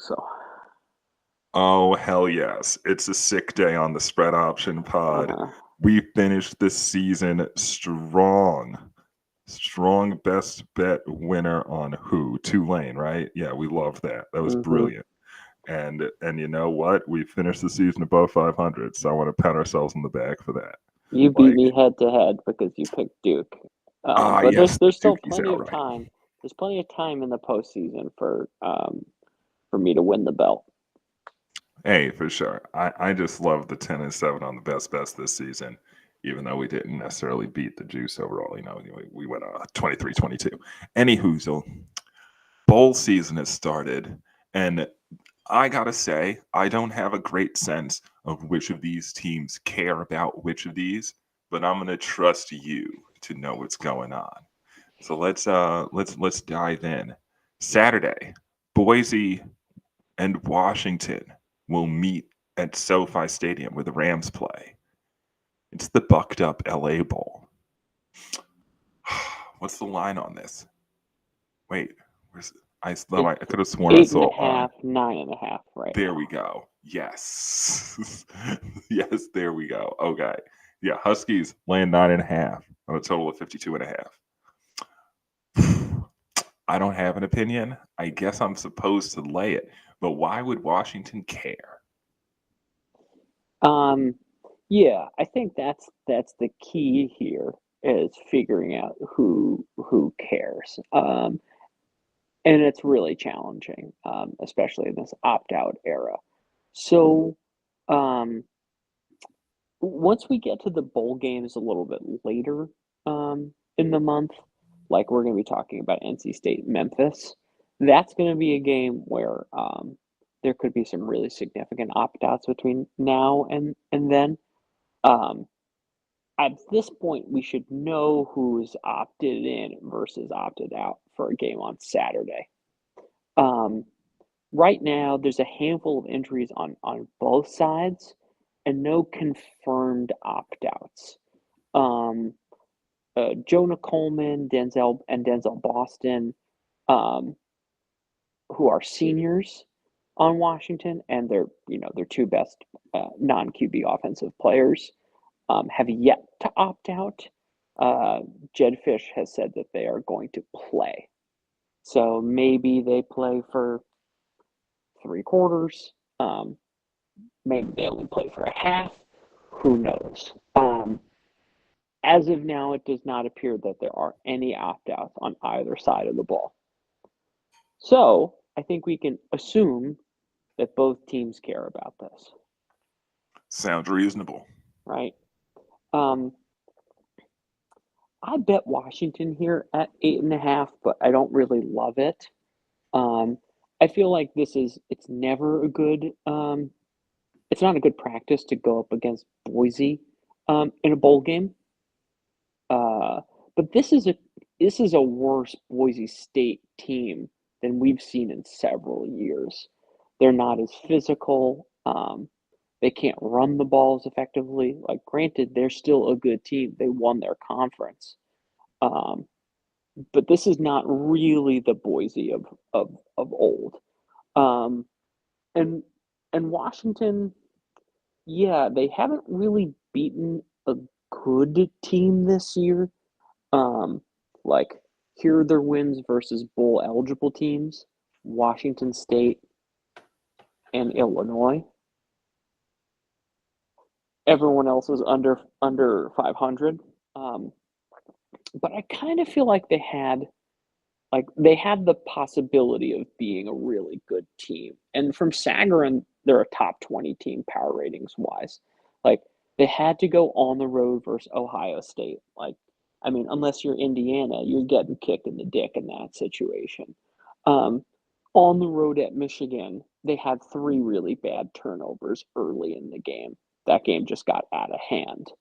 So, Oh, hell yes. It's a sick day on the spread option pod. uh, We finished this season strong. Strong best bet winner on who? Tulane, right? Yeah, we love that. That was hmm brilliant. And you know what? We finished the season above 500, so I want to pat ourselves on the back for that. you beat Like, me head to head because you picked Duke. But there's yes, there's still Dukey's plenty of outright. time. There's plenty of time in the postseason for me to win the belt. Hey, for sure. I just love the 10-7 on the best bets this season, even though we didn't necessarily beat the juice overall. We went 23-22. Any hoozle, bowl season has started, and I gotta say, I don't have a great sense of which of these teams care about which of these, but I'm gonna trust you to know what's going on. So let's dive in. Saturday, Boise and Washington will meet at SoFi Stadium where the Rams play. It's the bucked up LA Bowl. What's the line on this? Wait, where's I could have sworn I Eight and a saw a line. half, 9.5 right There we now. go. Yes. Yes, there we go. Okay. Yeah, Huskies laying 9.5 on a total of 52 and a half. I don't have an opinion. I guess I'm supposed to lay it. But why would Washington care? Um, yeah, I think that's the key here is figuring out who cares. And it's really challenging, especially in this opt-out era. So, um, once we get to the bowl games a little bit later, in the month, like we're going to be talking about NC State, Memphis, that's going to be a game where there could be some really significant opt-outs between now and then. Um, at this point, we should know who's opted in versus opted out for a game on Saturday. Um, Right now, there's a handful of injuries on both sides and no confirmed opt-outs. Um, Jonah Coleman, Denzel Boston, um, who are seniors on Washington, and they're their two best non-QB offensive players, have yet to opt out. Jed Fish has said that they are going to play, so maybe they play for 3 quarters. Maybe they only play for a half. Who knows? As of now, it does not appear that there are any opt outs on either side of the ball. So I think we can assume that both teams care about this, Sounds reasonable. right? Um, I bet Washington here at 8.5, but I don't really love it. Um, I feel like it's never a good it's not a good practice to go up against Boise in a bowl game. Uh, but this is a worse Boise State team than we've seen in several years. They're not as physical. They can't run the balls effectively. Like, granted, they're still a good team. They won their conference. Um, but this is not really the Boise of old. Um, and and Washington, yeah, they haven't really beaten a good team this year. Um, like, here are their wins versus bowl eligible teams: Washington State and Illinois. Everyone else is under 500. Um, but I kind of feel like they had the possibility of being a really good team. And from Sagarin, they're a top 20 team power ratings wise. Like, they had to go on the road versus Ohio State. Like, I mean, unless you're Indiana, you're getting kicked in the dick in that situation. Um, on the road at Michigan, they had three really bad turnovers early in the game. That game just got out of hand.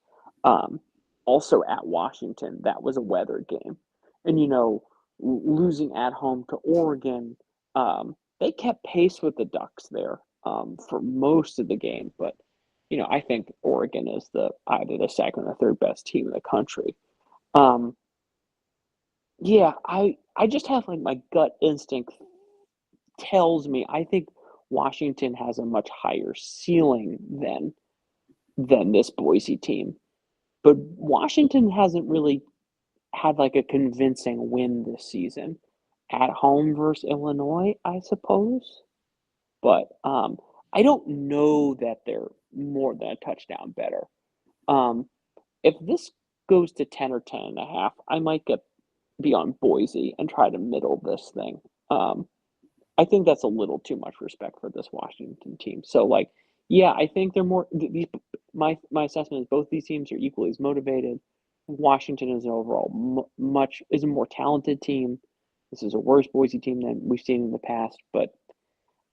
Um, Also at Washington, that was a weather game. And, losing at home to Oregon, they kept pace with the Ducks there for most of the game. But I think Oregon is either the second or third best team in the country. Um, yeah, I just have, like, my gut instinct tells me I think Washington has a much higher ceiling than this Boise team. But Washington hasn't really had like a convincing win this season at home versus Illinois, I suppose. But I don't know that they're more than a touchdown better. Um, if this goes to 10 or 10 and a half, I might be on Boise and try to middle this thing. I think that's a little too much respect for this Washington team. So like, yeah, I think they're more. My assessment is both these teams are equally as motivated. Washington is an overall much is a more talented team. This is a worse Boise team than we've seen in the past, but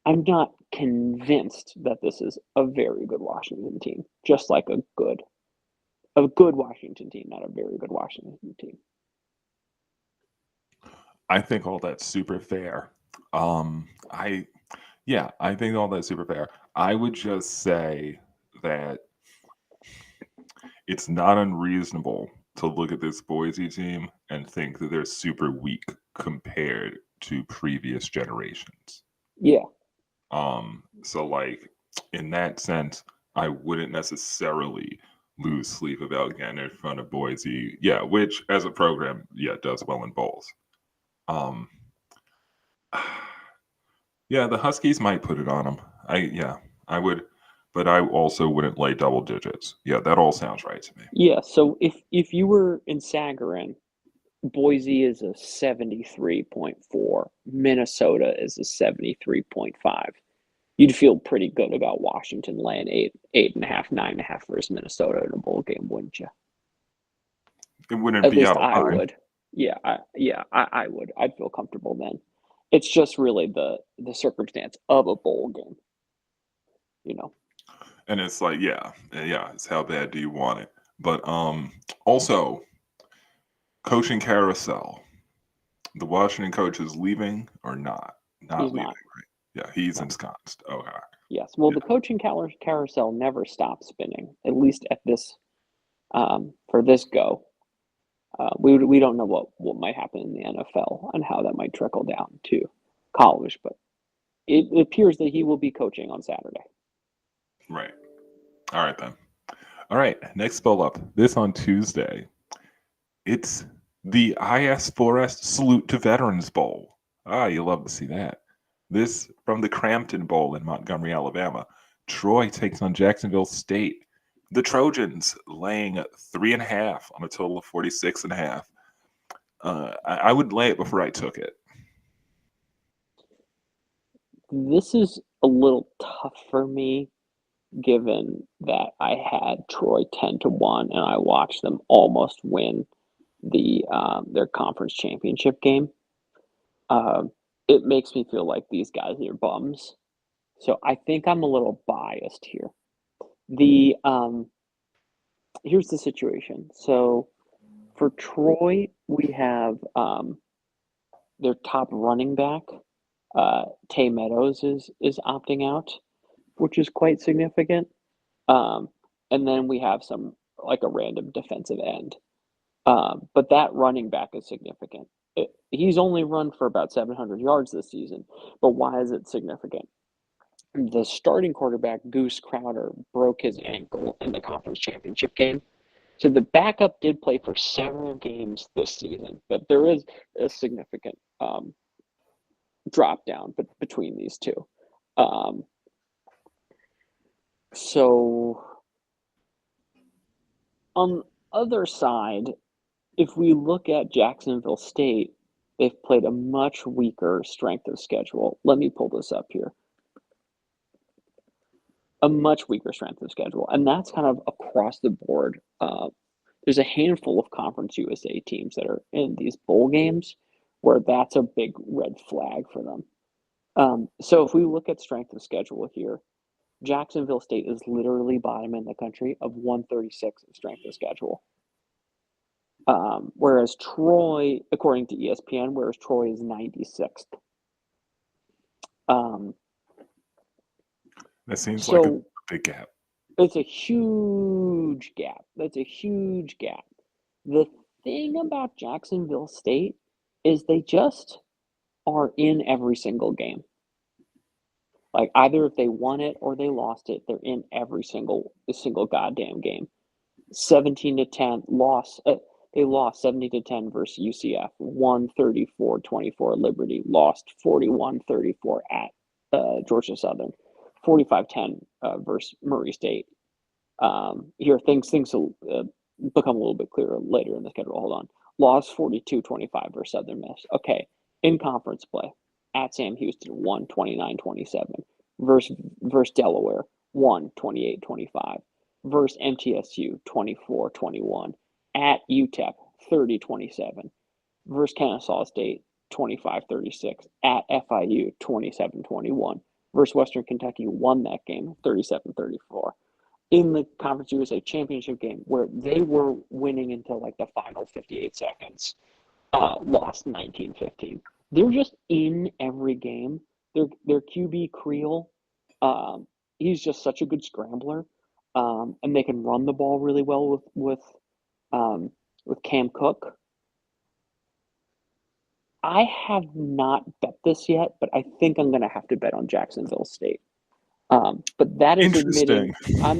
I'm not convinced that this is a very good Washington team. Just like a good Washington team, not a very good Washington team. I think all that's super fair. I I think all that's super fair. I would just say that it's not unreasonable to look at this Boise team and think that they're super weak compared to previous generations. Yeah. So like in that sense, I wouldn't necessarily lose sleep about getting in front of Boise. Yeah, which as a program, does well in bowls. Um, yeah, the Huskies might put it on them. I would, but I also wouldn't lay double digits. Yeah, that all sounds right to me. Yeah. So if you were in Sagarin, Boise is a 73.4. Minnesota is a 73.5. You'd feel pretty good about Washington laying 8.5, 9.5 versus Minnesota in a bowl game, wouldn't you? It wouldn't At be least out of I line. would. Yeah, I would. I'd feel comfortable then. It's just really the circumstance of a bowl game, you know. And it's like, it's how bad do you want it? But also coaching carousel. The Washington coach is leaving or not? Not He's leaving, not. right? Yeah, he's No. ensconced. Okay. Yes. Well, Yeah. the coaching carousel never stops spinning. At least at this for this go. We don't know what might happen in the NFL and how that might trickle down to college, but it appears that he will be coaching on Saturday. Right. All right then. All right. Next bowl up. This on Tuesday. It's the IS4S Salute to Veterans Bowl. Ah, you love to see that. This from the Crampton Bowl in Montgomery, Alabama. Troy takes on Jacksonville State. The Trojans laying 3.5 on a total of 46.5. I would lay it before I took it. This is a little tough for me, given that I had Troy 10-1 and I watched them almost win their conference championship game. It makes me feel like these guys are bums. So I think I'm a little biased here. The Here's the situation. So for Troy, we have their top running back, Tay Meadows is opting out, which is quite significant. Um, and then we have some like a random defensive end. But that running back is significant. He's only run for about 700 yards this season. But why is it significant? The starting quarterback, Goose Crowder, broke his ankle in the conference championship game. So the backup did play for several games this season, but there is a significant drop down between these two. Um, so on the other side, if we look at Jacksonville State, they've played a much weaker strength of schedule. Let me pull this up here. A much weaker strength of schedule, and that's kind of across the board. There's a handful of Conference USA teams that are in these bowl games where that's a big red flag for them. So if we look at strength of schedule here, Jacksonville State is literally bottom in the country of 136 of strength of schedule. Whereas Troy, according to ESPN, Troy is 96th. That seems like a So big gap. it's a huge gap. That's a huge gap. The thing about Jacksonville State is they just are in every single game. Like either if they won it or they lost it, they're in every single goddamn game. 17-10 loss. They lost 70-10 versus UCF. Won 34-24 Liberty. Lost 41-34 at Georgia Southern. 45-10 versus Murray State. Here things will become a little bit clearer later in the schedule. Hold on. Lost 42-25 versus Southern Miss. Okay, in conference play at Sam Houston, won 29-27 versus Delaware, won 28-25 versus MTSU, 24-21 at UTEP, 30-27 versus Kennesaw State, 25-36 at FIU, 27-21 versus Western Kentucky, won that game, 37-34 in the Conference USA Championship game where they were winning until like the final 58 seconds, lost 19-15. They're just in every game. Their QB Creel, he's just such a good scrambler, and they can run the ball really well with Cam Cook. I have not bet this yet, but I think I'm going to have to bet on Jacksonville State. But that is admitting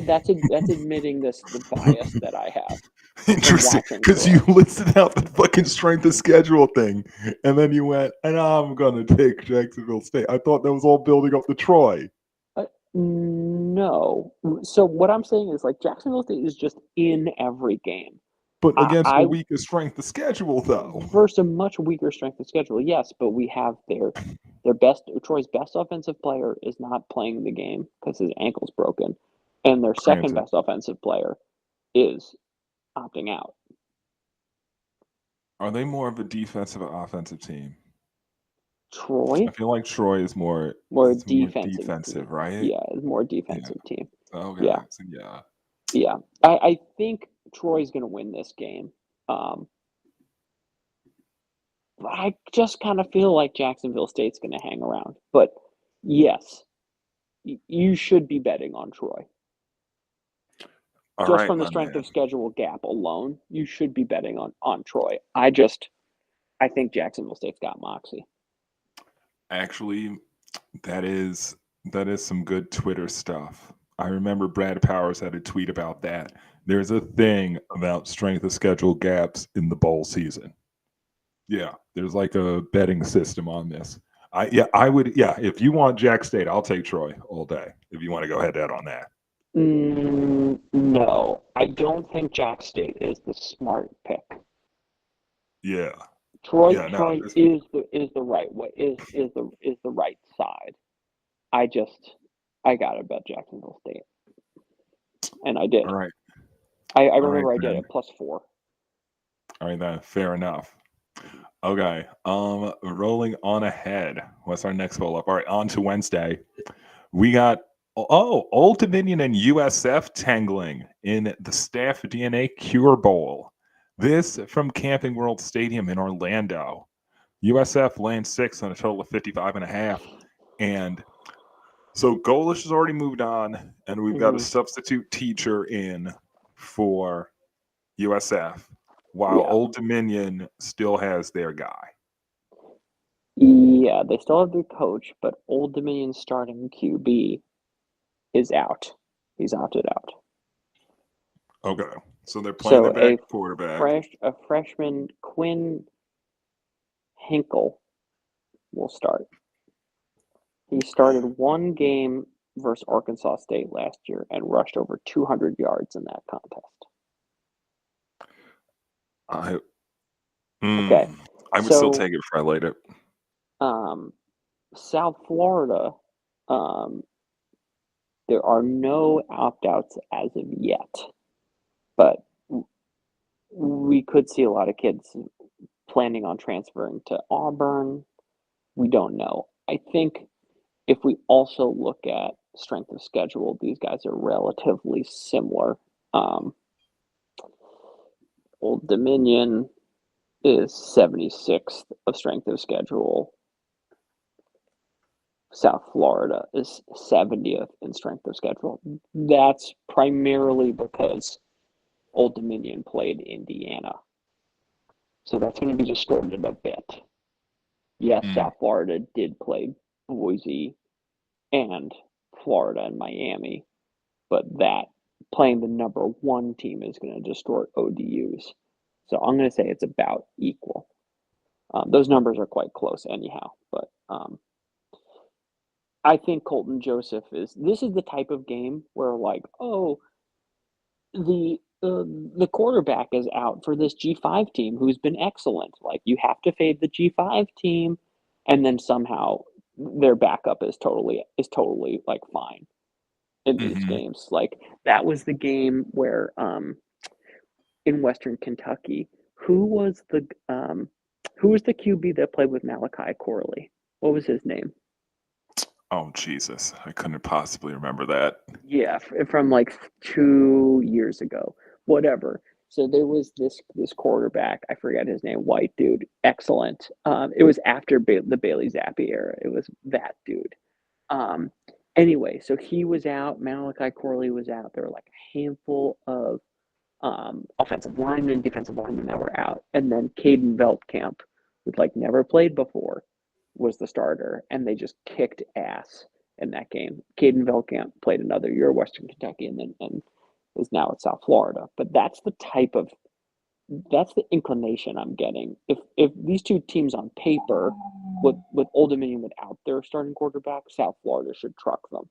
that's admitting the bias that I have. Interesting, because you listed out the fucking strength of schedule thing, and then you went, and I'm gonna take Jacksonville State. I thought that was all building up to Troy. No. So what I'm saying is like Jacksonville State is just in every game. But against a weaker strength of schedule, though. Versus a much weaker strength of schedule, yes, but we have Troy's best offensive player is not playing the game because his ankle's broken, and their second best offensive player is opting out. Are they more of a defensive or offensive team? Troy? I feel like Troy is more defensive, right? Yeah, it's more defensive team. Okay. Yeah. So, yeah. Yeah. I think Troy's going to win this game. I just kind of feel like Jacksonville State's going to hang around. But yes, you should be betting on Troy. Just from the strength of schedule gap alone, you should be betting on Troy. I think Jacksonville State's got moxie. Actually, that is some good Twitter stuff. I remember Brad Powers had a tweet about that. There's a thing about strength of schedule gaps in the bowl season. Yeah, there's like a betting system on this. I would. Yeah, if you want Jack State, I'll take Troy all day. If you want to go ahead on that. No, I don't think Jax State is the smart pick. Yeah. Troy is the right way, is the right side. I gotta bet Jacksonville State. And I did. All right. I remember I did it +4. All right, then fair enough. Okay. Rolling on ahead. What's our next bowl up? All right, on to Wednesday. We got Old Dominion and USF tangling in the Staff DNA Cure Bowl. This from Camping World Stadium in Orlando. USF laying 6 on a total of 55.5. And so Golish has already moved on, and we've got a substitute teacher in for USF, while Old Dominion still has their guy. Yeah, they still have their coach, but Old Dominion's starting QB is out. He's opted out. Okay. So they're playing their back quarterback. A freshman, Quinn Hinkle, will start. He started one game versus Arkansas State last year and rushed over 200 yards in that contest. I would still take it if I laid it. South Florida, there are no opt-outs as of yet, but we could see a lot of kids planning on transferring to Auburn. We don't know. I think if we also look at strength of schedule, these guys are relatively similar. Old Dominion is 76th of strength of schedule. South Florida is 70th in strength of schedule. That's primarily because Old Dominion played Indiana. So that's going to be distorted a bit. Yes, South Florida did play Boise and Florida and Miami, but that playing the number one team is going to distort ODUs. So I'm going to say it's about equal. Those numbers are quite close anyhow, but I think Colton Joseph this is the type of game where like, oh, the quarterback is out for this G5 team who's been excellent. Like you have to fade the G5 team, and then somehow their backup is totally like fine in these Hmm. games. Like that was the game where in Western Kentucky, who was the who was the QB that played with Malachi Corley? What was his name? Oh Jesus, I couldn't possibly remember that. Yeah, from like 2 years ago, whatever. So there was this quarterback. I forget his name. White dude, excellent. It was after the Bailey Zappi era. It was that dude. Um, anyway, so he was out. Malachi Corley was out. There were like a handful of offensive linemen, defensive linemen that were out, and then Caden Veltkamp, who'd like never played before, was the starter, and they just kicked ass in that game. Caden Veltkamp played another year at Western Kentucky, and is now at South Florida. But that's the inclination I'm getting. If these two teams on paper, with Old Dominion without their starting quarterback, South Florida should truck them.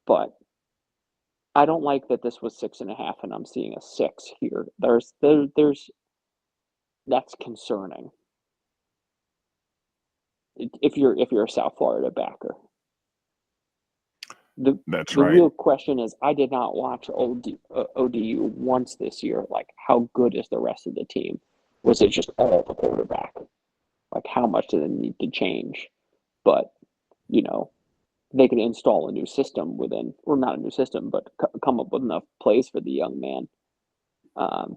But I don't like that this was 6.5 and I'm seeing a 6 here. There's that's concerning. If you're a South Florida backer. The That's the right. real question is I did not watch ODU once this year. Like how good is the rest of the team? Was it just all the quarterback? Like how much do they need to change? But you know, they could install a new system within, or not a new system, but come up with enough plays for the young man. Um,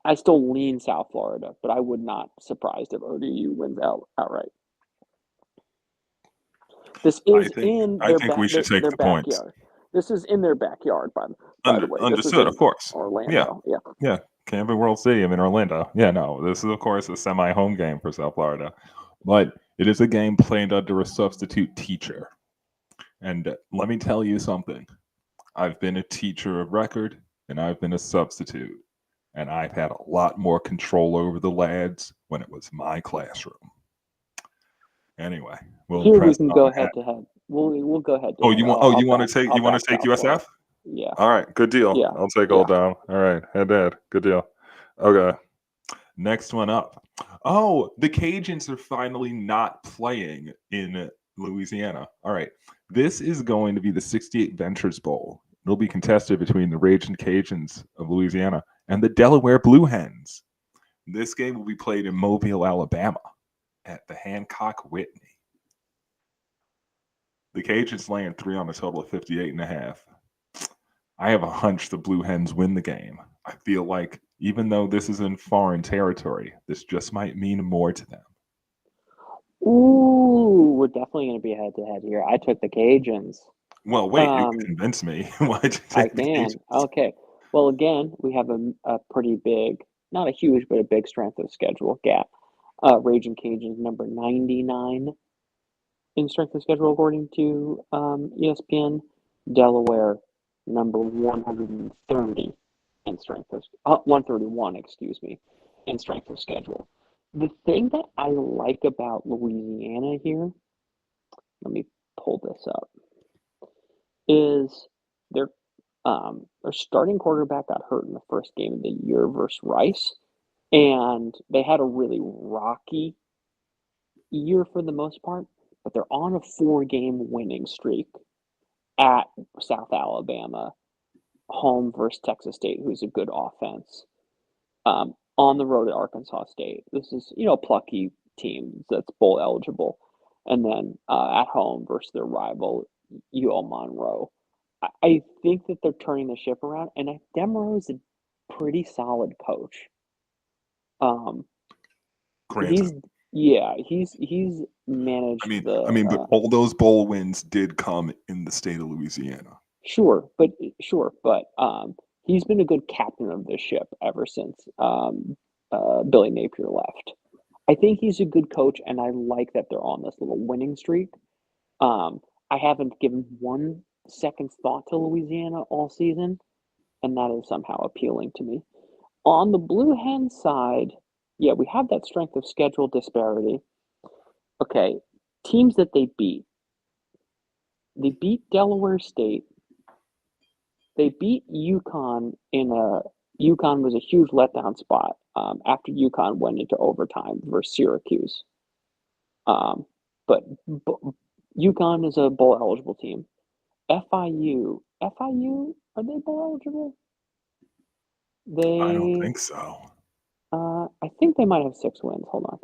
I still lean South Florida, but I would not surprised if ODU wins outright. This I is think in I think we should take their the points. backyard. This is in their backyard, by the way. This is Understood, in of course. Yeah, Orlando. Yeah. yeah. Camping World Stadium in Orlando. Yeah, no, this is of course a semi-home game for South Florida, but it is a game played under a substitute teacher. And let me tell you something. I've been a teacher of record, and I've been a substitute, and I've had a lot more control over the lads when it was my classroom. Anyway, we'll Here we press can on go ahead. head to head. We'll go head to Oh, head. you want to take I'll back South Florida. USF? Yeah. All right, good deal. Yeah. I'll take Yeah. Old Down. All right, head to head. Good deal. Okay, next one up. Oh, the Cajuns are finally not playing in Louisiana. All right, this is going to be the 68 Ventures Bowl. It'll be contested between the Raging Cajuns of Louisiana and the Delaware Blue Hens. This game will be played in Mobile, Alabama at the Hancock Whitney. The Cajuns laying 3 on a total of 58.5. I have a hunch the Blue Hens win the game. I feel like even though this is in foreign territory, this just might mean more to them. Ooh, we're definitely going to be head to head here. I took the Cajuns. Well, wait, you can convince me. Why'd you I take the can. Cajuns? Okay. Well, again, we have a pretty big, not a huge, but a big strength of schedule gap. Raging Cajuns number 99 in strength of schedule according to ESPN. Delaware number 130 in strength of 131, excuse me, in strength of schedule. The thing that I like about Louisiana here, let me pull this up, is their their starting quarterback got hurt in the first game of the year versus Rice, and they had a really rocky year for the most part, but they're on a 4-game winning streak at South Alabama, home versus Texas State, who's a good offense. On the road at Arkansas State. This is, a plucky team that's bowl eligible. And then at home versus their rival, UL Monroe. I think that they're turning the ship around, and Demereau is a pretty solid coach. Um, Granted. he's he's managed But all those bowl wins did come in the state of Louisiana. sure, but he's been a good captain of this ship ever since Billy Napier left. I think he's a good coach, and I like that they're on this little winning streak. I haven't given 1 second's thought to Louisiana all season, and that is somehow appealing to me. On the Blue Hen side, yeah, we have that strength of schedule disparity. Okay, teams that they beat. They beat Delaware State. They beat UConn UConn was a huge letdown spot after UConn went into overtime versus Syracuse. But UConn is a bowl eligible team. FIU, are they bowl eligible? I don't They, think so. I think they might have 6 wins. Hold on,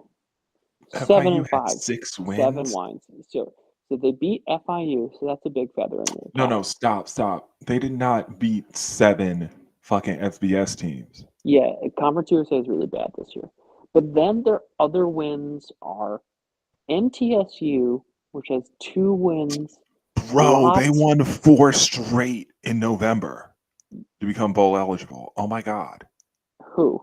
FIU had 7-5, 6 7 wins. wins. So they beat FIU, so that's a big feather in their No, cap. no, stop. They did not beat 7 fucking FBS teams. Yeah, Conference USA is really bad this year. But then their other wins are MTSU, which has 2 wins. Bro, they Lots. won 4 straight in November to become bowl eligible. Oh my God. Who?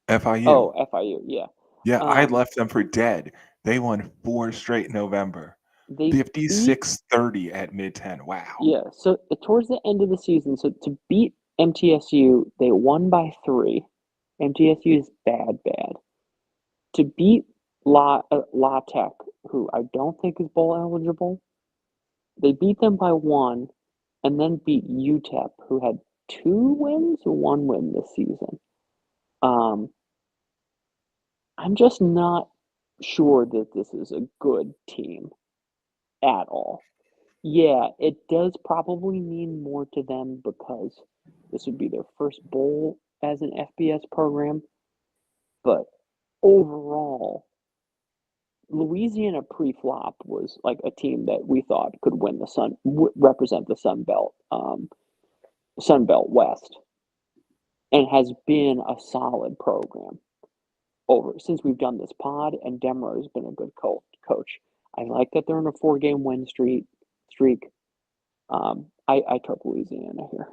FIU. Oh, FIU. Yeah. Yeah, I Um, left them for dead. They won 4 straight in November. they beat. 56-30 at mid-10. Wow. Yeah. So towards the end of the season, so to beat MTSU, they won by 3. MTSU is bad. To beat La Tech, who I don't think is bowl eligible, they beat them by 1, and then beat UTEP, who had 2 wins or 1 win this season. I'm just not sure that this is a good team at all. Yeah, it does probably mean more to them because this would be their first bowl as an FBS program. But overall, Louisiana pre-flop was like a team that we thought could win represent the Sun Belt West, and has been a solid program over since we've done this pod. And Demerara has been a good coach. I like that they're in a 4-game win streak. I took Louisiana here.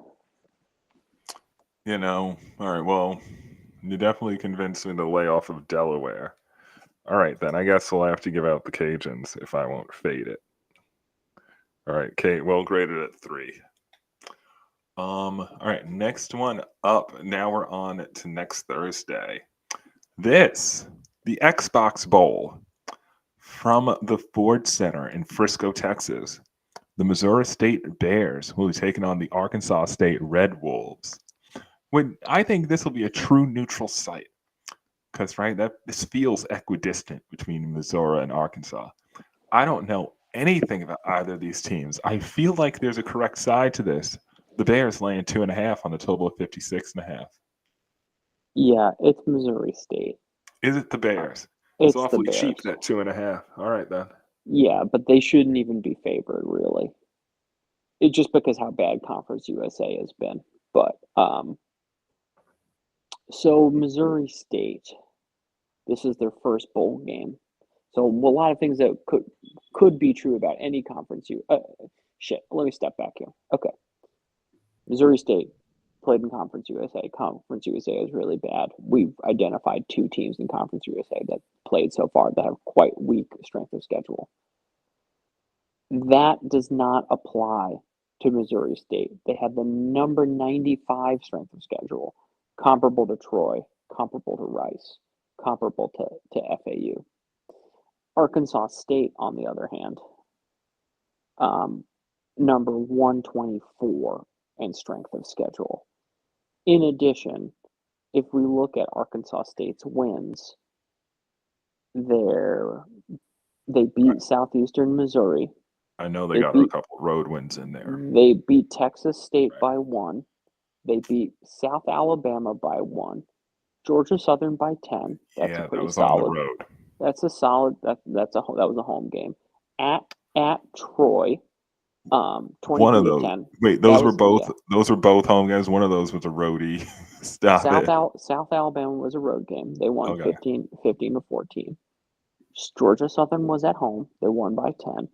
All right, well, you definitely convinced me to lay off of Delaware. All right, then I guess we'll have to give out the Cajuns if I won't fade it. All right, Kate, well graded at 3. All right, next one up. Now we're on to next Thursday. The Xbox Bowl from the Ford Center in Frisco, Texas. The Missouri State Bears will be taking on the Arkansas State Red Wolves. I think this will be a true neutral site because this feels equidistant between Missouri and Arkansas. I don't know anything about either of these teams. I feel like there's a correct side to this. The Bears laying 2.5 on a total of 56.5. Yeah, it's Missouri State. Is it the Bears? It's It's the awfully cheap Bears. at 2.5. All right then. Yeah, but they shouldn't even be favored, really. It's just because how bad Conference USA has been. But so Missouri State, this is their first bowl game. So a lot of things that could be true about any conference. Let me step back here. Okay, Missouri State played in Conference USA. Conference USA is really bad. We've identified 2 teams in Conference USA that played so far that have quite weak strength of schedule. That does not apply to Missouri State. They had the number 95 strength of schedule, comparable to Troy, comparable to Rice, comparable to FAU. Arkansas State, on the other hand, number 124 in strength of schedule. In addition, if we look at Arkansas State's wins, they beat Southeastern Missouri. I know they got a couple road wins in there. They beat Texas State by 1. They beat South Alabama by 1. Georgia Southern by 10. That's a pretty solid. On the road. That's a solid. That was a home game. At Troy, 23 to 10. Wait, those were both home games. One of those was a roadie. Stop it. South Alabama was a road game. They won 15 to 14. Georgia Southern was at home. They won by 10.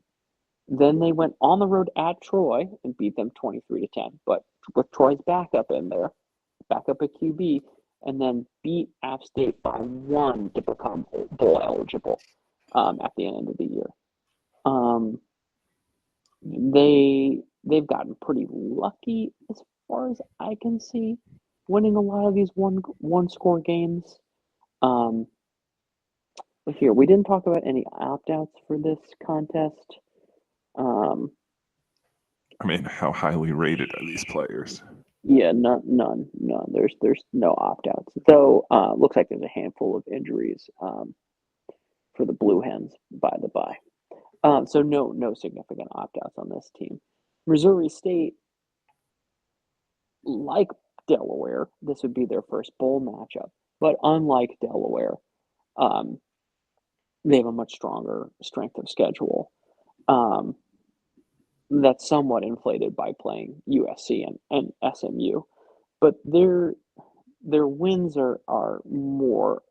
Then they went on the road at Troy and beat them 23 to 10. But with Troy's backup in there, backup at QB, and then beat App State by 1 to become bowl eligible at the end of the year. they've gotten pretty lucky as far as I can see, winning a lot of these one score games. Um, but here we didn't talk about any opt outs for this contest. Um, I mean, how highly rated are these players? yeah, none. There's no opt outs. Though looks like there's a handful of injuries for the Blue Hens, by the by. So no significant opt outs on this team. Missouri State, like Delaware, this would be their first bowl matchup. But unlike Delaware, um, they have a much stronger strength of schedule. Um, that's somewhat inflated by playing USC and SMU. But their wins are more.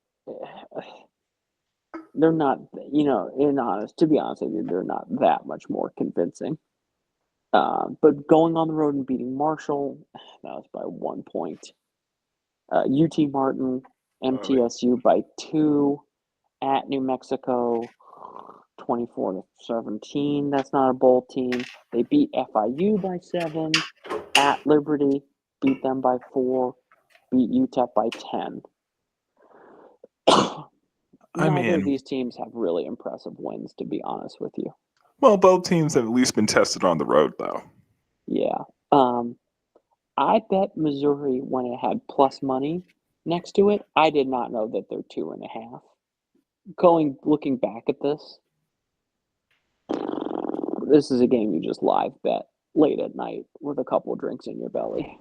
They're not, to be honest with you, they're not that much more convincing. But going on the road and beating Marshall, that was by 1 point. UT Martin, MTSU by 2 at New Mexico, 24-17. That's not a bowl team. They beat FIU by 7 at Liberty, beat them by 4, beat UTEP by 10. Neither of these teams have really impressive wins, to be honest with you. Well, both teams have at least been tested on the road, though. Yeah. I bet Missouri, when it had plus money next to it, I did not know that they're 2.5. Looking back at this is a game you just live bet late at night with a couple of drinks in your belly.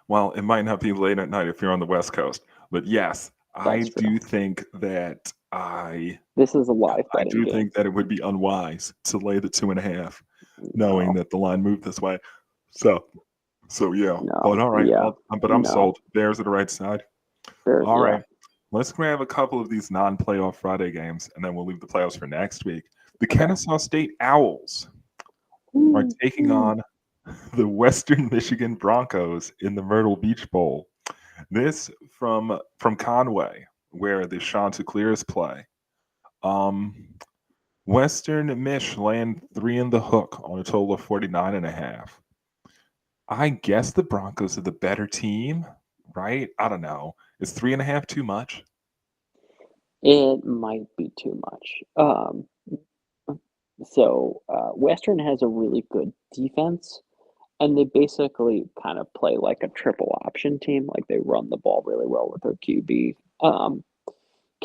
Well, it might not be late at night if you're on the West Coast, but yes, I do think that this is a live betting game. I do think that it would be unwise to lay the 2.5, knowing that the line moved this way. So yeah. But all right, I'm sold. Bears are the right side. All right. Let's grab a couple of these non-playoff Friday games, and then we'll leave the playoffs for next week. The Kennesaw State Owls are taking on the Western Michigan Broncos in the Myrtle Beach Bowl. This from Conway, where the Chanticleers play. Western Mich laying 3 in the hook on a total of 49.5. I guess the Broncos are the better team, right? I don't know. Is 3.5 too much? It might be too much. So Western has a really good defense, and they basically kind of play like a triple option team. Like they run the ball really well with their QB.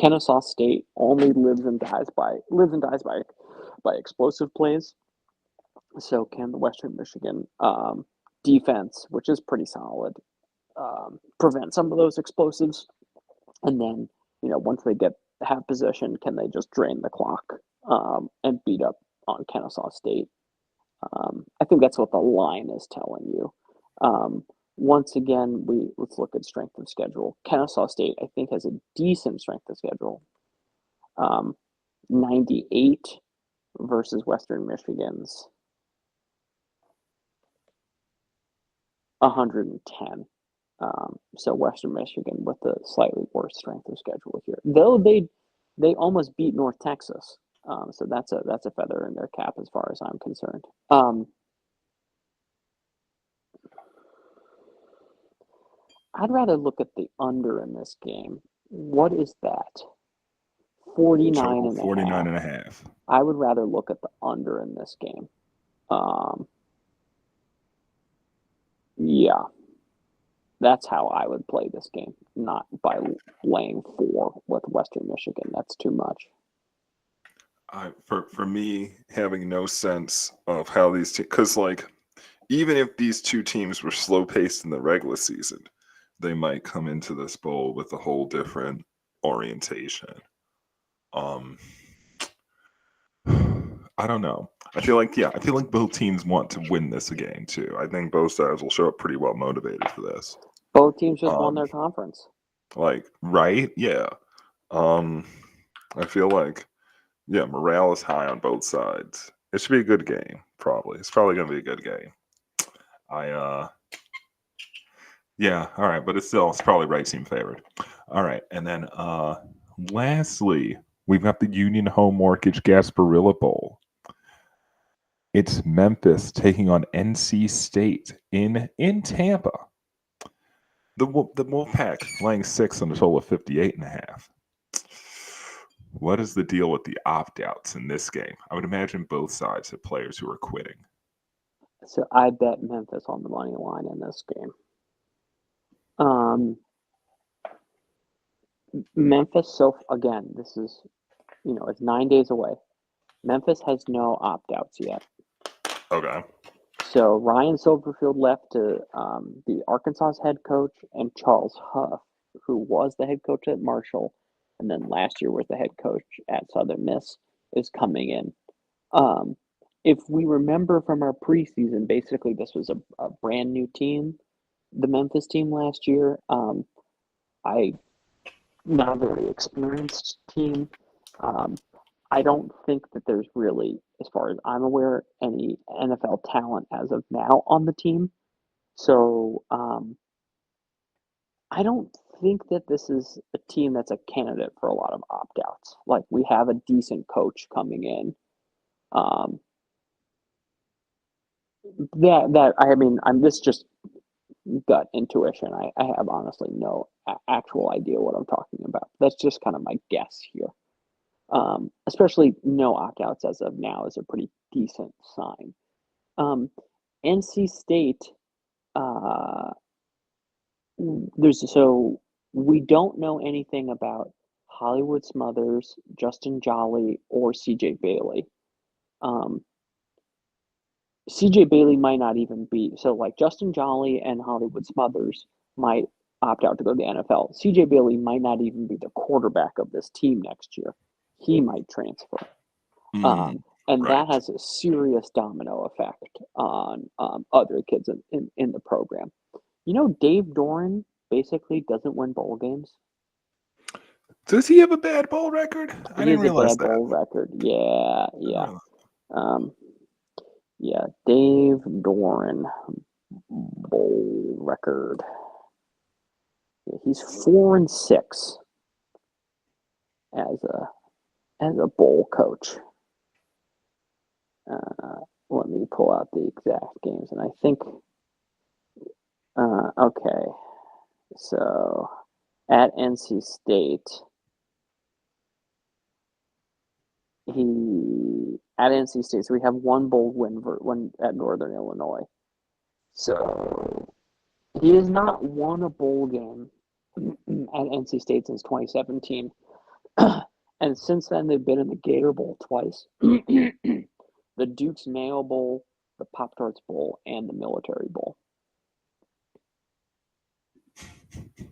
Kennesaw State only lives and dies by explosive plays. So can the Western Michigan defense, which is pretty solid, prevent some of those explosives? And then, once they have possession, can they just drain the clock and beat up on Kennesaw State? I think that's what the line is telling you. Once again, let's look at strength of schedule. Kennesaw State, I think, has a decent strength of schedule. 98 versus Western Michigan's 110. So Western Michigan with a slightly worse strength of schedule here, though they almost beat North Texas. So that's a feather in their cap as far as I'm concerned. I'd rather look at the under in this game. What is that? 49.5. I would rather look at the under in this game. Yeah. That's how I would play this game, not by laying 4 with Western Michigan. That's too much. For me, having no sense of how these teams, because even if these two teams were slow paced in the regular season, they might come into this bowl with a whole different orientation. I don't know. I feel like both teams want to win this game too. I think both sides will show up pretty well motivated for this. Both teams just won their conference. Right? Yeah. I feel like, morale is high on both sides. It should be a good game, probably. It's probably going to be a good game. All right, but it's probably right team favored. All right, and then lastly, we've got the Union Home Mortgage Gasparilla Bowl. It's Memphis taking on NC State in Tampa. The Wolfpack laying 6 on a total of 58.5. What is the deal with the opt-outs in this game? I would imagine both sides have players who are quitting. So I bet Memphis on the money line in this game. Memphis, so again, this is, it's 9 days away. Memphis has no opt-outs yet. Okay. So Ryan Silverfield left to be Arkansas's head coach, and Charles Huff, who was the head coach at Marshall, and then last year was the head coach at Southern Miss, is coming in. If we remember from our preseason, basically this was a brand new team, the Memphis team last year. Not a very experienced team. I don't think that there's really, as far as I'm aware, any NFL talent as of now on the team. So I don't think that this is a team that's a candidate for a lot of opt-outs. Like, we have a decent coach coming in. I'm this just gut intuition. I have honestly no actual idea what I'm talking about. That's just kind of my guess here. Especially no opt-outs as of now is a pretty decent sign. NC State, we don't know anything about Hollywood Smothers, Justin Jolly, or CJ Bailey. CJ Bailey might not even be, so like Justin Jolly and Hollywood Smothers might opt out to go to the NFL. CJ Bailey might not even be the quarterback of this team next year. He might transfer. And that has a serious domino effect on other kids in the program. Dave Doran basically doesn't win bowl games. Does he have a bad bowl record? I didn't realize that. Bowl record. Yeah. Yeah, Dave Doran bowl record. Yeah, he's 4-6 as a bowl coach. Let me pull out the exact games, and I think. Okay, so at NC State, so we have one bowl win at Northern Illinois. So he has not won a bowl game at NC State since 2017. And since then, they've been in the Gator Bowl twice, the Duke's Mayo Bowl, the Pop-Tarts Bowl, and the Military Bowl.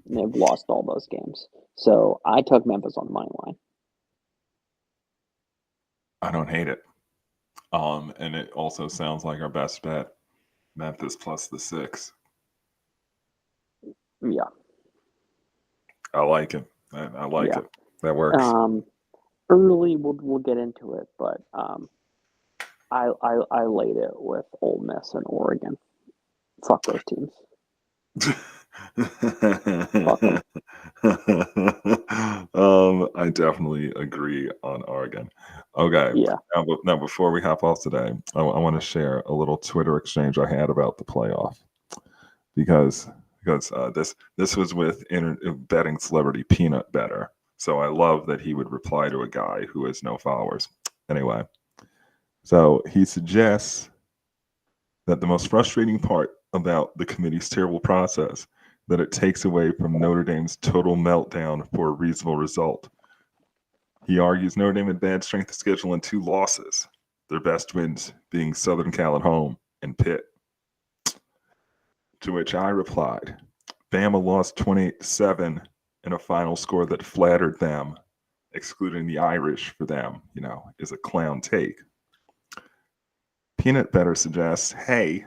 And they've lost all those games. So I took Memphis on the money line. I don't hate it. And it also sounds like our best bet, Memphis plus the 6. Yeah. I like it. I like it. That works. Early, we'll get into it, but I laid it with Ole Miss and Oregon. Fuck those teams. Fuck them. I definitely agree on Oregon. Okay. Yeah. Now, before we hop off today, I want to share a little Twitter exchange I had about the playoff because this was with betting celebrity Peanut Better. So I love that he would reply to a guy who has no followers. Anyway, so he suggests that the most frustrating part about the committee's terrible process that it takes away from Notre Dame's total meltdown for a reasonable result. He argues Notre Dame had bad strength of schedule and 2 losses, their best wins being Southern Cal at home and Pitt. To which I replied, Bama lost 28-7 in a final score that flattered them, excluding the Irish for them, is a clown take. Peanut Better suggests, hey,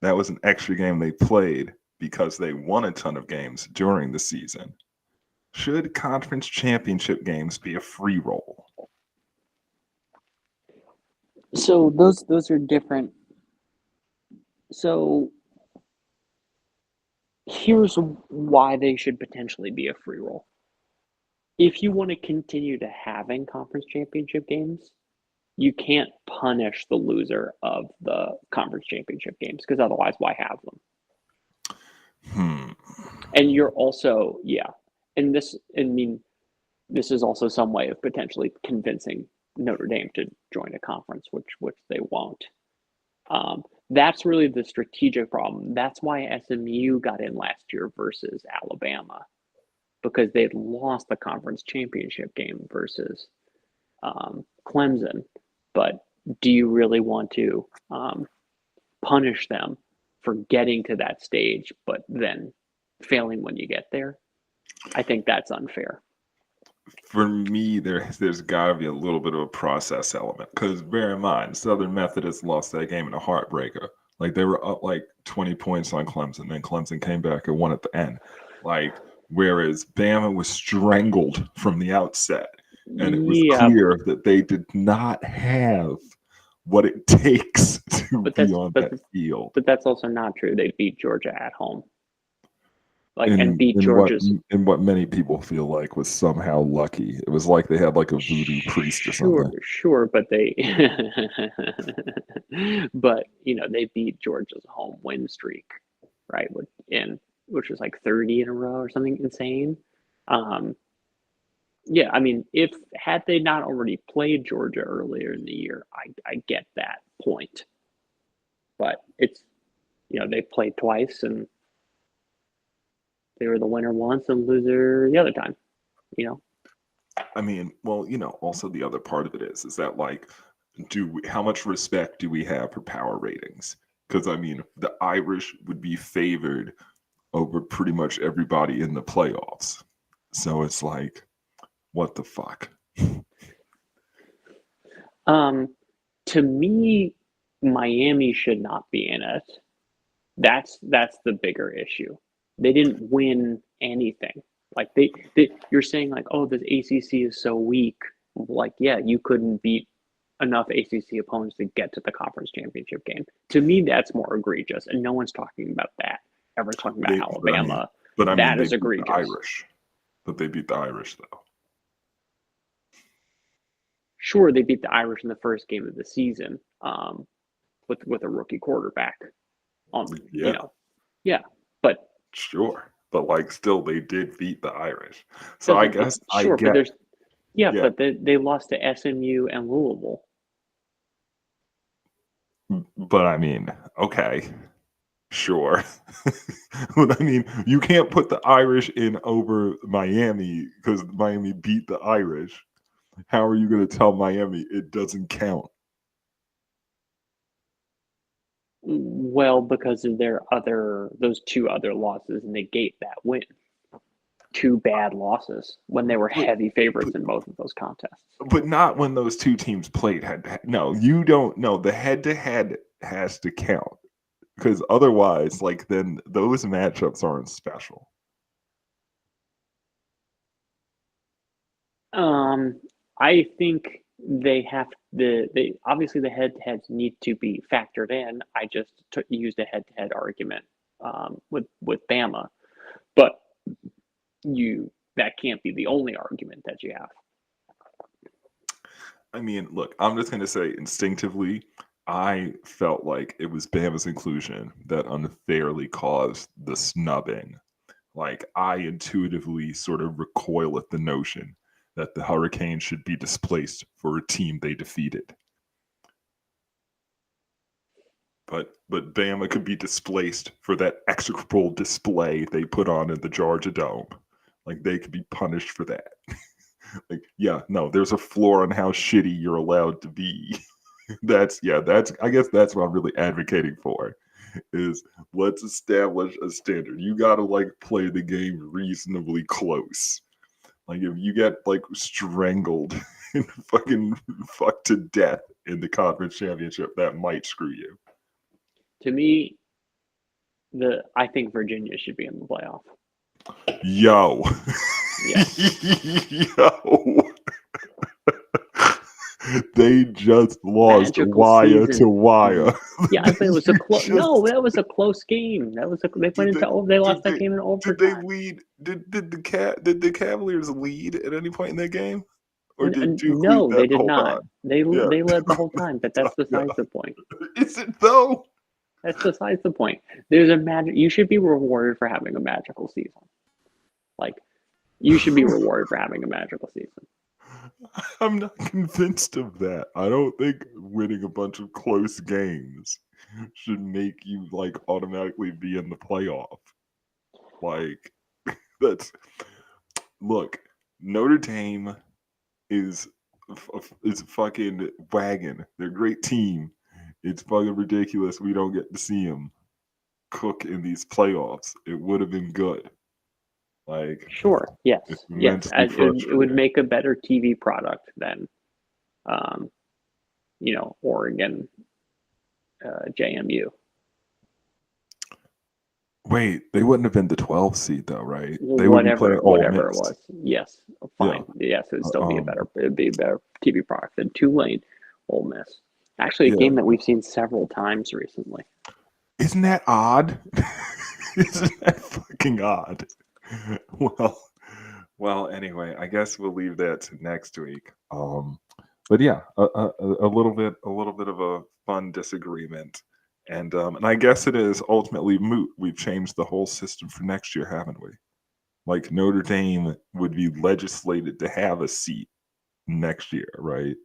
that was an extra game they played because they won a ton of games during the season. Should conference championship games be a free roll? So those are different. So here's why they should potentially be a free roll. If you want to continue to having conference championship games, you can't punish the loser of the conference championship games because otherwise, why have them? And you're also, and this is also some way of potentially convincing Notre Dame to join a conference, which they won't. That's really the strategic problem. That's why SMU got in last year versus Alabama, because they'd lost the conference championship game versus Clemson. But do you really want to punish them for getting to that stage, but then failing when you get there? I think that's unfair. For me, there's got to be a little bit of a process element, because bear in mind, Southern Methodist lost that game in a heartbreaker. Like, they were up like 20 points on Clemson, then Clemson came back and won at the end. Like, whereas Bama was strangled from the outset, and it was clear that they did not have what it takes to be on that field. But that's also not true. They beat Georgia at home. And beat Georgia's. And what many people feel like was somehow lucky. It was like they had like a voodoo priest or something. Sure, but they, but they beat Georgia's home win streak, right? Which was like 30 in a row or something insane. Yeah, I mean, had they not already played Georgia earlier in the year, I get that point. But it's, they played twice and they were the winner once and loser the other time, I mean, well, also the other part of it is that like, how much respect do we have for power ratings? Because I mean, the Irish would be favored over pretty much everybody in the playoffs. So it's like, what the fuck? To me, Miami should not be in it. That's the bigger issue. They didn't win anything. Like you're saying like, oh, the ACC is so weak. Like, yeah, you couldn't beat enough ACC opponents to get to the conference championship game. To me, that's more egregious, and no one's talking about that. Everyone's talking about Alabama. That is egregious. But they beat the Irish, though. Sure, they beat the Irish in the first game of the season, with a rookie quarterback. But sure, but like still, they did beat the Irish. So I guess but they lost to SMU and Louisville. But I mean, okay, sure. But I mean, you can't put the Irish in over Miami because Miami beat the Irish. How are you going to tell Miami it doesn't count? Well, because of those two other losses negate that win. Two bad losses when they were heavy favorites in both of those contests. But not when those two teams played head-to-head. No, you don't know. The head-to-head has to count. Because otherwise, like, then those matchups aren't special. I think they obviously the head-to-heads need to be factored in. I just used a head-to-head argument with Bama, but that can't be the only argument that you have. I mean, look, I'm just going to say instinctively, I felt like it was Bama's inclusion that unfairly caused the snubbing. Like, I intuitively sort of recoil at the notion that the Hurricanes should be displaced for a team they defeated. But Bama could be displaced for that execrable display they put on in the Georgia Dome. Like, they could be punished for that. Like, yeah, no, there's a floor on how shitty you're allowed to be. I guess that's what I'm really advocating for, is let's establish a standard. You got to like play the game reasonably close. Like, if you get like strangled and fucking fucked to death in the conference championship, that might screw you. To me, I think Virginia should be in the playoff. Yo. Yeah. Yo. They just lost wire to wire. Yeah, I think it was a close. No, that was a close game. They lost that game in overtime. Did they lead? Did the Cavaliers lead at any point in that game, Or did Duke lead No, they that the did whole not. time? They Yeah. led the whole time, but that's Yeah. besides the point. Is it though? That's besides the point. There's a magic. You should be rewarded for having a magical season. Like, you should be rewarded for having a magical season. I'm not convinced of that. I don't think winning a bunch of close games should make you like automatically be in the playoff. Like that's look, Notre Dame is is fucking wagon. They're a great team. It's fucking ridiculous we don't get to see them cook in these playoffs. It would have been good. Like, Sure, yes, it's yes. immensely It would frustrating. make a better TV product than, Oregon, JMU. Wait, they wouldn't have been the 12 seed though, right? They would be Whatever, playing Ole whatever it Miss. was. Yes, Yeah. fine. Yes, it would still be Um. it'd be a better TV product than Tulane, Ole Miss. Actually, a Yeah. game that we've seen several times recently. Isn't that odd? Isn't that fucking odd? Well. Anyway, I guess we'll leave that to next week. But yeah, a little bit of a fun disagreement, and I guess it is ultimately moot. We've changed the whole system for next year, haven't we? Like Notre Dame would be legislated to have a seat next year, right?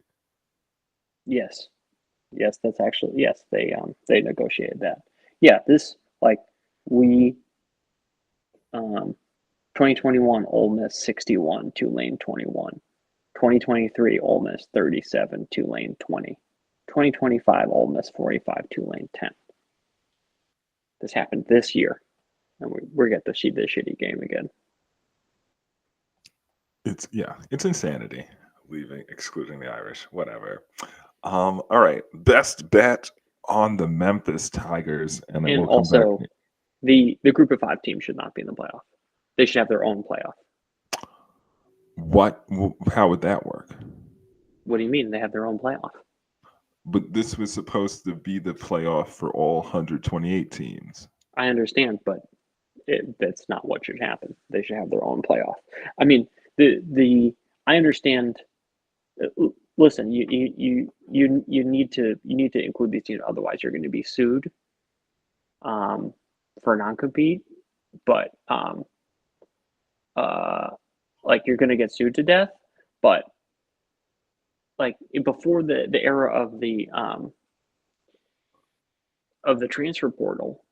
Yes, yes, that's actually yes. They negotiated that. Yeah, this like we 2021 Ole Miss 61, Tulane 21. 2023 Ole Miss 37, Tulane 20. 2025 Ole Miss 45, Tulane 10. This happened this year, and we're get the shitty game again. It's insanity. Excluding the Irish, whatever. All right, best bet on the Memphis Tigers, and then And we'll come back. also, the group of 5 teams should not be in the playoff. They should have their own playoff. What? How would that work? What do you mean they have their own playoff? But this was supposed to be the playoff for all 128 teams. I understand, but that's not what should happen. They should have their own playoff. I mean, I understand. Listen, you need to include these teams, otherwise you're going to be sued for non-compete. But like you're going to get sued to death. But like before the era of the transfer portal,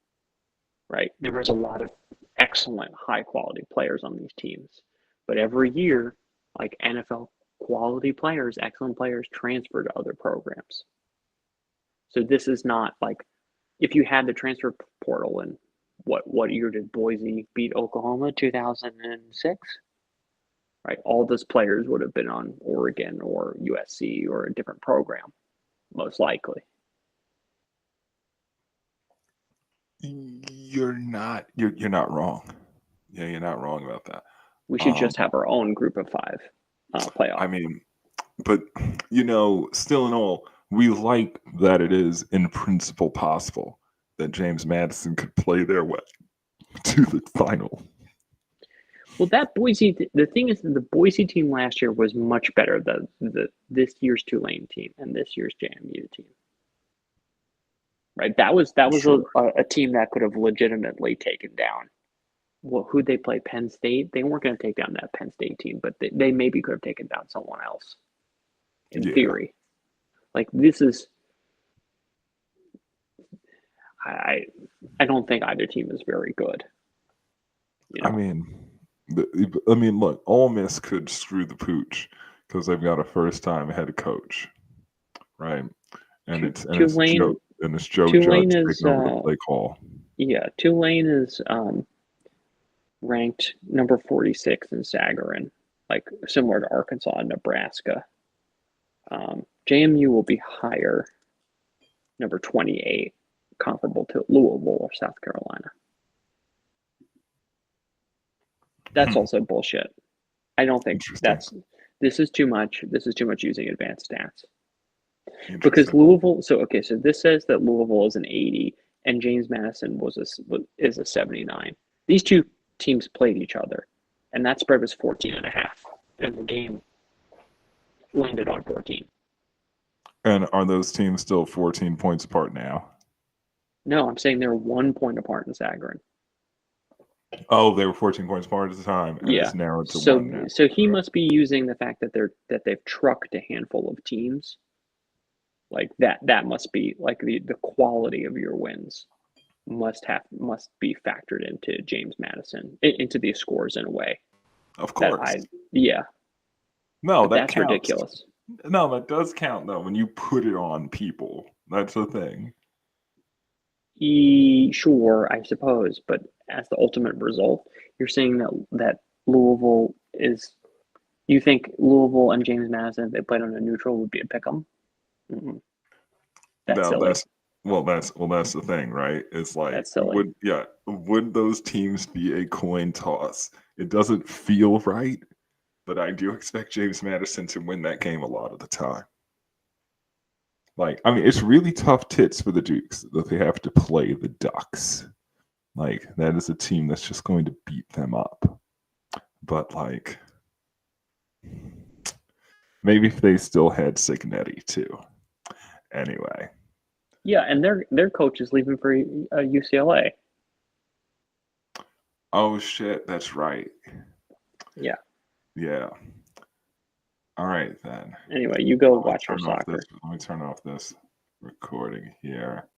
right? There was a lot of excellent, high quality players on these teams, but every year, like NFL quality players, excellent players transfer to other programs. So this is not like if you had the transfer portal in what year did Boise beat Oklahoma? 2006, right? All those players would have been on Oregon or USC or a different program, most likely. You're not wrong. Yeah, you're not wrong about that. We should just have our own group of 5 playoff. I mean, but still in all, we like that it is in principle possible that James Madison could play their way to the final. Well, that Boise, the thing is, the Boise team last year was much better than this year's Tulane team and this year's JMU team. Right, that was Sure. a team that could have legitimately taken down. Well, who'd they play? Penn State. They weren't going to take down that Penn State team, but they maybe could have taken down someone else. In theory, like this is, I don't think either team is very good. I mean, look, Ole Miss could screw the pooch because they've got a first-time head coach, right? And it's Tulane. Joe Tulane Judge is taking over the play call. Yeah, Tulane is ranked number 46 in Sagarin, like similar to Arkansas and Nebraska. JMU will be higher, number 28, comparable to Louisville or South Carolina. That's also bullshit. I don't think this is too much. This is too much using advanced stats. Because Louisville, so this says that Louisville is an 80 and James Madison is a 79. These two teams played each other, and that spread was 14.5 in the game. landed on 14. And are those teams still 14 points apart now? No, I'm saying they're 1 point apart in Sagarin. Oh, they were 14 points apart at the time, and Yeah. it's narrowed to So one now. so he must be using the fact that they've trucked a handful of teams. Like that must be like the quality of your wins must be factored into James Madison into these scores in a way Of that course. yeah, No, but that that's counts. ridiculous. No, that does count though when you put it on people. That's the thing. Sure, I suppose, but as the ultimate result, you're saying that Louisville is. You think Louisville and James Madison, if they played on a neutral, would be a pick 'em? Mm-mm. That's Now silly. that's the thing, right? It's like That's silly. would those teams be a coin toss? It doesn't feel right, but I do expect James Madison to win that game a lot of the time. Like, I mean, it's really tough tits for the Dukes that they have to play the Ducks. Like, that is a team that's just going to beat them up. But like, maybe if they still had Signetti too. Anyway. Yeah, and their coach is leaving for UCLA. Oh shit, that's right. Yeah. Yeah. All right then. Anyway, you go watch your soccer. Let me turn off this recording here.